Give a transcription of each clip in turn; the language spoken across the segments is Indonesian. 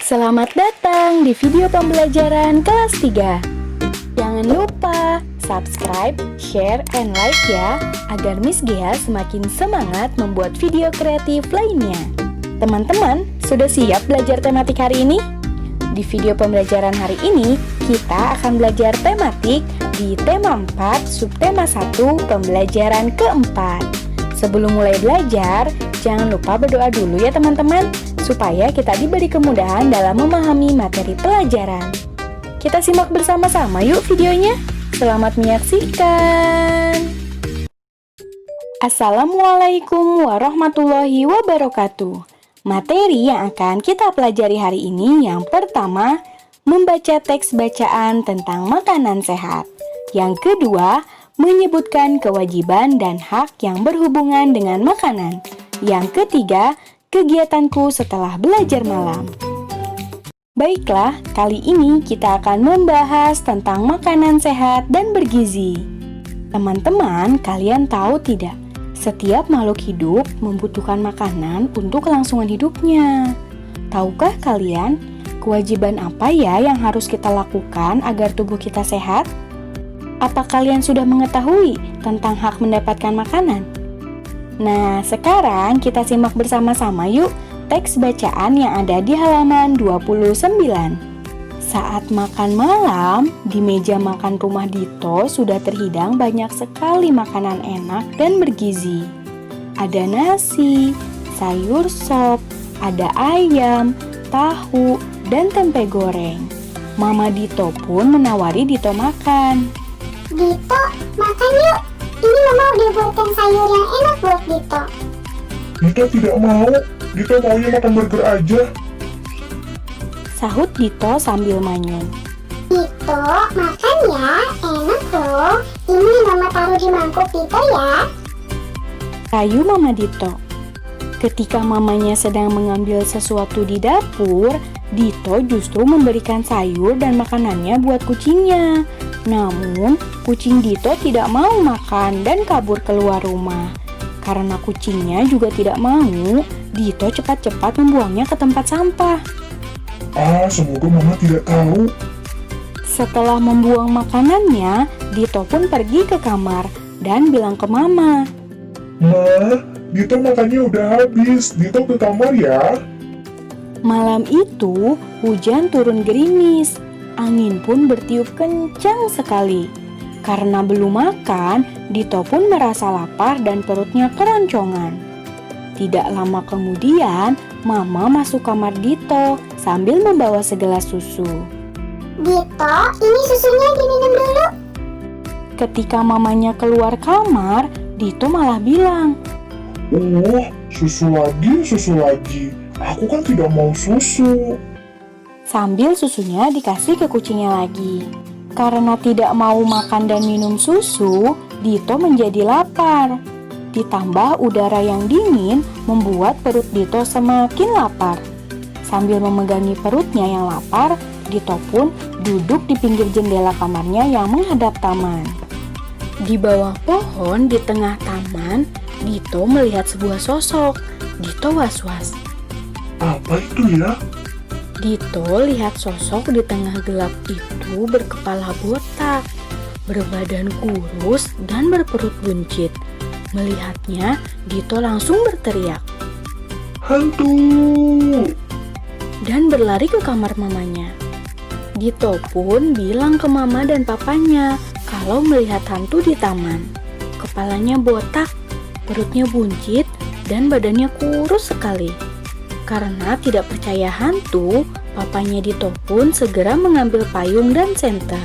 Selamat datang di video pembelajaran kelas 3. Jangan lupa subscribe, share, and like ya, agar Miss Gea semakin semangat membuat video kreatif lainnya. Teman-teman, sudah siap belajar tematik hari ini? Di video pembelajaran hari ini, kita akan belajar tematik di tema 4, subtema 1, pembelajaran keempat. Sebelum mulai belajar, jangan lupa berdoa dulu ya teman-teman, supaya kita diberi kemudahan dalam memahami materi pelajaran. Kita simak bersama-sama yuk videonya. Selamat menyaksikan. Assalamualaikum warahmatullahi wabarakatuh. Materi yang akan kita pelajari hari ini yang pertama, membaca teks bacaan tentang makanan sehat. Yang kedua, menyebutkan kewajiban dan hak yang berhubungan dengan makanan. Yang ketiga, kegiatanku setelah belajar malam. Baiklah, kali ini kita akan membahas tentang makanan sehat dan bergizi. Teman-teman, kalian tahu tidak? Setiap makhluk hidup membutuhkan makanan untuk kelangsungan hidupnya. Tahukah kalian, kewajiban apa ya yang harus kita lakukan agar tubuh kita sehat? Apa kalian sudah mengetahui tentang hak mendapatkan makanan? Nah, sekarang kita simak bersama-sama yuk teks bacaan yang ada di halaman 29. Saat makan malam, di meja makan rumah Dito sudah terhidang banyak sekali makanan enak dan bergizi. Ada nasi, sayur sop, ada ayam, tahu, dan tempe goreng. Mama Dito pun menawari Dito makan. Dito, makan yuk. Ini mama udah buatkan sayur yang enak buat Dito. Dito tidak mau. Dito maunya makan burger aja. Sahut Dito sambil manyun. Dito, makan ya. Enak loh. Ini mama taruh di mangkuk Dito ya. Rayu Mama Dito. Ketika mamanya sedang mengambil sesuatu di dapur, Dito justru memberikan sayur dan makanannya buat kucingnya. Namun, kucing Dito tidak mau makan dan kabur keluar rumah. Karena kucingnya juga tidak mau, Dito cepat-cepat membuangnya ke tempat sampah. Semoga mama tidak tahu. Setelah membuang makanannya, Dito pun pergi ke kamar dan bilang ke mama. Ma, Dito makannya udah habis. Dito ke kamar ya. Malam itu, hujan turun gerimis. Angin pun bertiup kencang sekali. Karena belum makan, Dito pun merasa lapar dan perutnya keroncongan. Tidak lama kemudian, Mama masuk kamar Dito sambil membawa segelas susu. Dito, ini susunya diminum dulu. Ketika mamanya keluar kamar, Dito malah bilang, Susu lagi. Aku kan tidak mau susu. sambil susunya dikasih ke kucingnya lagi. Karena tidak mau makan dan minum susu, Dito menjadi lapar. Ditambah udara yang dingin membuat perut Dito semakin lapar. Sambil memegangi perutnya yang lapar, Dito pun duduk di pinggir jendela kamarnya yang menghadap taman. Di bawah pohon di tengah taman, Dito melihat sebuah sosok. Dito was-was. Apa itu ya? Dito lihat sosok di tengah gelap itu berkepala botak, berbadan kurus, dan berperut buncit. Melihatnya, Dito langsung berteriak Hantu! dan berlari ke kamar mamanya. Dito pun bilang ke mama dan papanya kalau melihat hantu di taman. Kepalanya botak, perutnya buncit, dan badannya kurus sekali. Karena tidak percaya hantu, papanya Dito pun segera mengambil payung dan senter.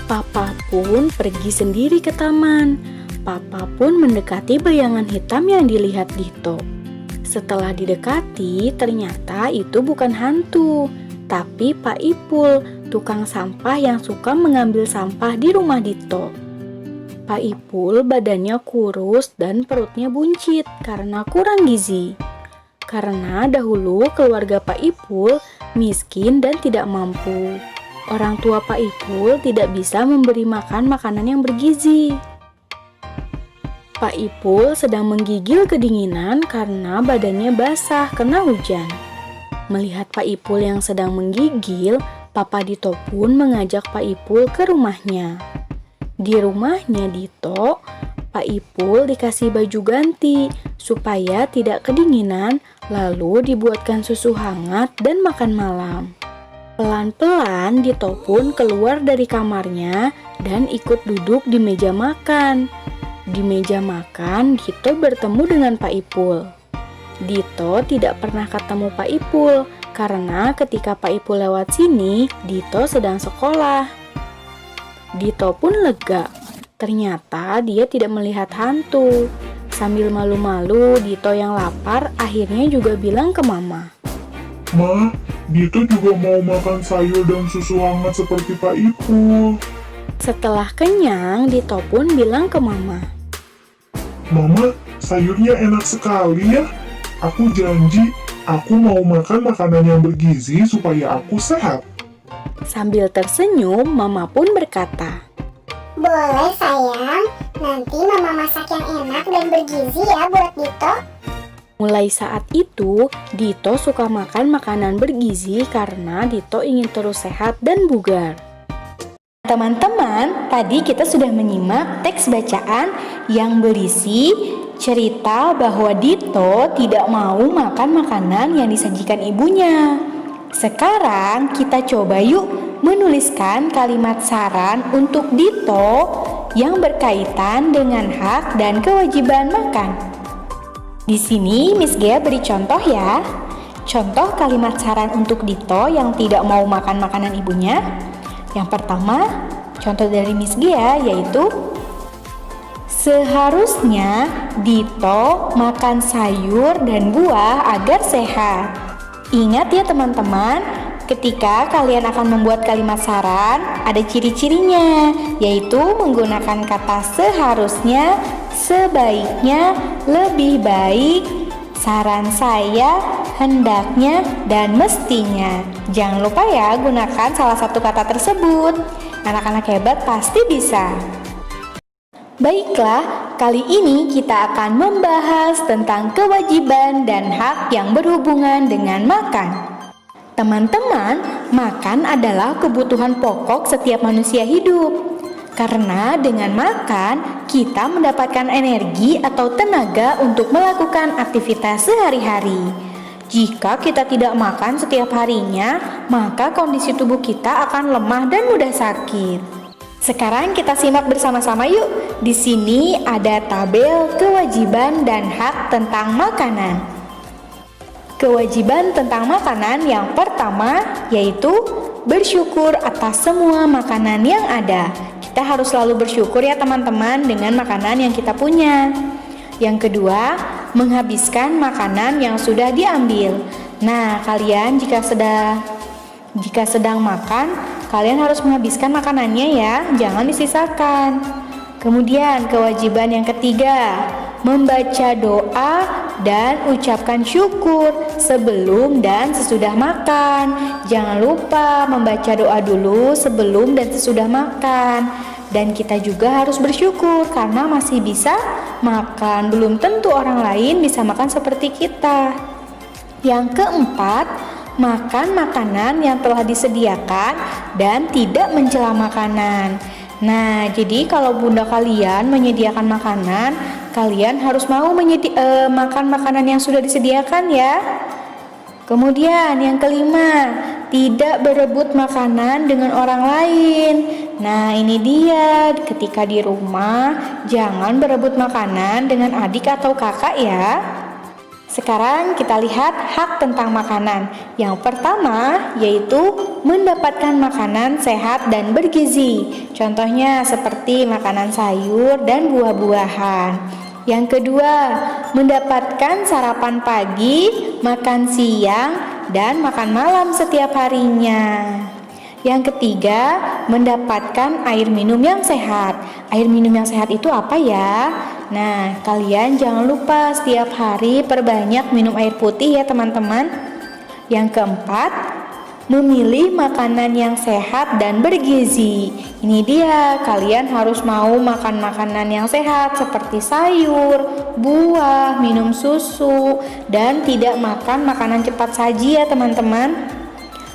Papa pun pergi sendiri ke taman. Papa pun mendekati bayangan hitam yang dilihat Dito. Setelah didekati, ternyata itu bukan hantu, tapi Pak Ipul, tukang sampah yang suka mengambil sampah di rumah Dito. Pak Ipul badannya kurus dan perutnya buncit karena kurang gizi. Karena dahulu keluarga Pak Ipul miskin dan tidak mampu. Orang tua Pak Ipul tidak bisa memberi makan makanan yang bergizi. Pak Ipul sedang menggigil kedinginan karena badannya basah kena hujan. Melihat Pak Ipul yang sedang menggigil, Papa Dito pun mengajak Pak Ipul ke rumahnya. Di rumahnya Dito, Pak Ipul dikasih baju ganti supaya tidak kedinginan, lalu dibuatkan susu hangat dan makan malam. Pelan-pelan Dito pun keluar dari kamarnya dan ikut duduk di meja makan. Di meja makan, Dito bertemu dengan Pak Ipul. Dito tidak pernah ketemu Pak Ipul karena ketika Pak Ipul lewat sini, Dito sedang sekolah. Dito pun lega. Ternyata dia tidak melihat hantu. Sambil malu-malu, Dito yang lapar akhirnya juga bilang ke Mama. Ma, Dito juga mau makan sayur dan susu hangat seperti Pak Ipul. Setelah kenyang, Dito pun bilang ke Mama. Mama, sayurnya enak sekali ya. Aku janji, aku mau makan makanan yang bergizi supaya aku sehat. Sambil tersenyum, Mama pun berkata, Boleh sayang, nanti mama masak yang enak dan bergizi ya buat Dito. mulai saat itu, Dito suka makan makanan bergizi karena Dito ingin terus sehat dan bugar. Teman-teman, tadi kita sudah menyimak teks bacaan yang berisi cerita bahwa Dito tidak mau makan makanan yang disajikan ibunya. Sekarang kita coba yuk menuliskan kalimat saran untuk Dito yang berkaitan dengan hak dan kewajiban makan. Di sini Miss Gea beri contoh ya. Contoh kalimat saran untuk Dito yang tidak mau makan makanan ibunya. Yang pertama, contoh dari Miss Gea yaitu seharusnya Dito makan sayur dan buah agar sehat. Ingat ya teman-teman, ketika kalian akan membuat kalimat saran, ada ciri-cirinya, yaitu menggunakan kata seharusnya, sebaiknya, lebih baik, saran saya, hendaknya, dan mestinya. Jangan lupa ya, gunakan salah satu kata tersebut. Anak-anak hebat pasti bisa. Baiklah, kali ini kita akan membahas tentang kewajiban dan hak yang berhubungan dengan makan. Teman-teman, makan adalah kebutuhan pokok setiap manusia hidup. Karena dengan makan, kita mendapatkan energi atau tenaga untuk melakukan aktivitas sehari-hari. Jika kita tidak makan setiap harinya, maka kondisi tubuh kita akan lemah dan mudah sakit. Sekarang kita simak bersama-sama yuk. Di sini ada tabel kewajiban dan hak tentang makanan. Kewajiban tentang makanan yang pertama yaitu bersyukur atas semua makanan yang ada. Kita harus selalu bersyukur ya teman-teman dengan makanan yang kita punya. Yang kedua, menghabiskan makanan yang sudah diambil. Nah, kalian jika sedang makan, kalian harus menghabiskan makanannya ya, jangan disisakan. Kemudian kewajiban yang ketiga, membaca doa dan ucapkan syukur sebelum dan sesudah makan. Jangan lupa membaca doa dulu sebelum dan sesudah makan. Dan kita juga harus bersyukur karena masih bisa makan. Belum tentu orang lain bisa makan seperti kita. Yang keempat, makan makanan yang telah disediakan dan tidak mencela makanan. Nah, jadi kalau bunda kalian menyediakan makanan, kalian harus mau makan makanan yang sudah disediakan ya. Kemudian yang kelima, tidak berebut makanan dengan orang lain. Nah, ini dia, ketika di rumah jangan berebut makanan dengan adik atau kakak ya. Sekarang kita lihat hak tentang makanan. Yang pertama yaitu mendapatkan makanan sehat dan bergizi. Contohnya seperti makanan sayur dan buah-buahan. Yang kedua, mendapatkan sarapan pagi, makan siang, dan makan malam setiap harinya. Yang ketiga, mendapatkan air minum yang sehat. Air minum yang sehat itu apa ya? Nah, kalian jangan lupa setiap hari perbanyak minum air putih ya teman-teman. Yang keempat, memilih makanan yang sehat dan bergizi. Ini dia, kalian harus mau makan makanan yang sehat seperti sayur, buah, minum susu, dan tidak makan makanan cepat saji ya teman-teman.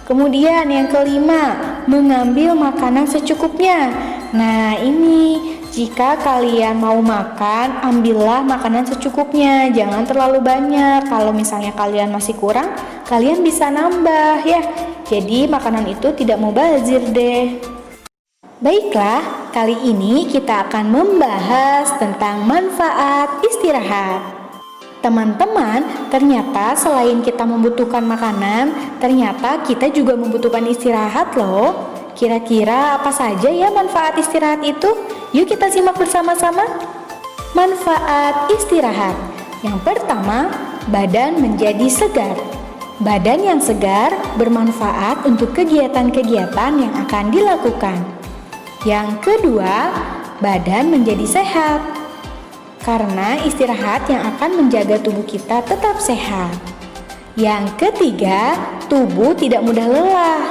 Kemudian yang kelima, mengambil makanan secukupnya. Nah ini, jika kalian mau makan, ambillah makanan secukupnya, jangan terlalu banyak. Kalau misalnya kalian masih kurang, kalian bisa nambah ya. Jadi makanan itu tidak mubazir deh. Baiklah, kali ini kita akan membahas tentang manfaat istirahat. Teman-teman, ternyata selain kita membutuhkan makanan, ternyata kita juga membutuhkan istirahat loh. Kira-kira apa saja ya manfaat istirahat itu? Yuk kita simak bersama-sama. Manfaat istirahat. Yang pertama, badan menjadi segar. Badan yang segar bermanfaat untuk kegiatan-kegiatan yang akan dilakukan. Yang kedua, badan menjadi sehat. Karena istirahat yang akan menjaga tubuh kita tetap sehat. Yang ketiga, tubuh tidak mudah lelah.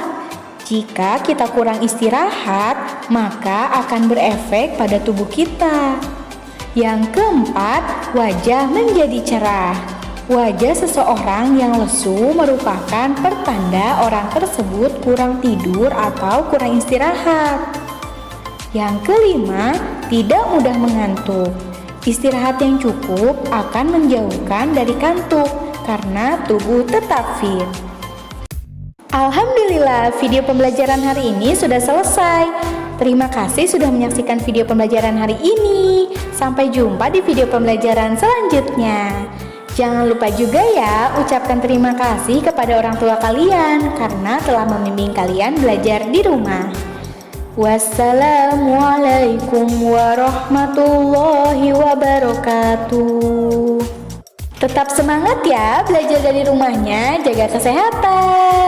Jika kita kurang istirahat, maka akan berefek pada tubuh kita. Yang keempat, wajah menjadi cerah. Wajah seseorang yang lesu merupakan pertanda orang tersebut kurang tidur atau kurang istirahat. Yang kelima, tidak mudah mengantuk. Istirahat yang cukup akan menjauhkan dari kantuk karena tubuh tetap fit. Alhamdulillah, video pembelajaran hari ini sudah selesai. Terima kasih sudah menyaksikan video pembelajaran hari ini. Sampai jumpa di video pembelajaran selanjutnya. Jangan lupa juga ya ucapkan terima kasih kepada orang tua kalian karena telah membimbing kalian belajar di rumah. Wassalamualaikum warahmatullahi wabarakatuh. Tetap semangat ya belajar dari rumahnya, jaga kesehatan.